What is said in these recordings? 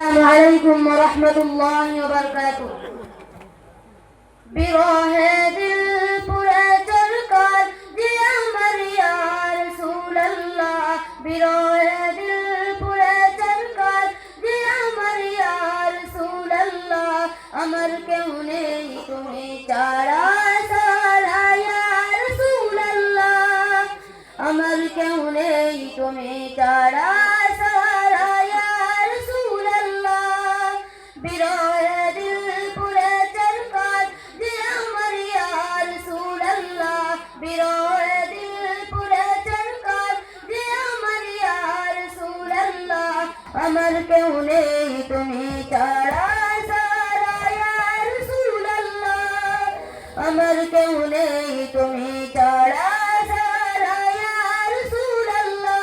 السلام عليكم ورحمة الله وبركاته. बिरोहे दिल पूरे चलकर दिया मरिया रसूल अल्लाह बिरोहे दिल पूरे चलकर दिया मरिया रसूल अल्लाह अमर क्यों नहीं तुम्हें चारा सारा या रसूल अल्लाह अमर क्यों नहीं तुम्हें चारा सारा या रसूल अल्लाह बिरोहे दिल पूरे चलकर दिया मरिया रसूल अल्लाह बिरोहे दिल पूरे चलकर दिया मरिया रसूल अल्लाह अमर क्यों नहीं तुम्हें चारा सारा या रसूल अल्लाह अमर क्यों नहीं तुम्हें चारा सारा या रसूल अल्लाह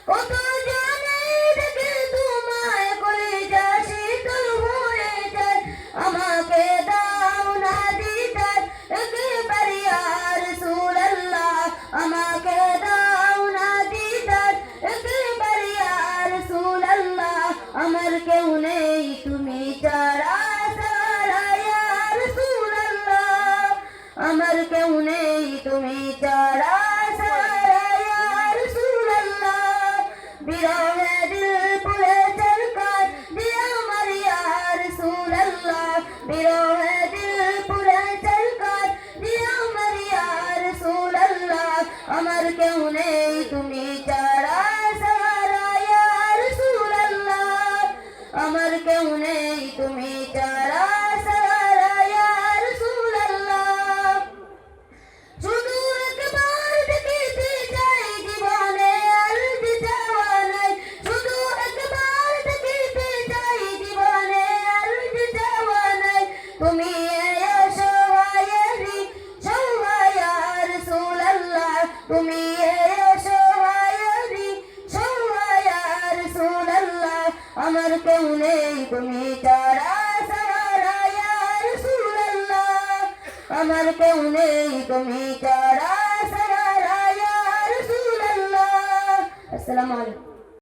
কত জানে দেখে তোমায় করে যা শীতল হয়ে যায় আমাকে দাও না দিদার একেবারে আর রসূল আল্লাহ আমাকে দাও না দিদার একেবারে আর রসূল আল্লাহ আমার কেউ নেই তুমি ছাড়া সারা ইয়া রসূল আল্লাহ আমার কেউ নেই তুমি ছাড়া সারা ইয়া রসূল আল্লাহ बिरोहे दिल पूरे चलकर दिया मरिया रसूल अल्लाह बिरोहे दिल पूरे चलकर दिया मरिया रसूल अल्लाह अमर क्यों नहीं तुम्हें चारा सारा या रसूल अल्लाह अमर क्यों नहीं तुम्हें चारा सारा या रसूल अल्लाह শুধু একবার দেখিতে চাই জীবনে আর চাওয়া নাই শুধু একবার দেখিতে চাই জীবনে আর চাওয়া নাই তুমি অসহায়েরই সহায় রসূল আল্লাহ তুমি অসহায়েরই সহায় রসূল আল্লাহ আমার কেউ নেই তুমি ছাড়া সারা ইয়া রসূল আল্লাহ আমার কেউ নেই তুমি ছাড়া সারা ইয়া রসূল আল্লাহ। আসসালামু আলাইকুম।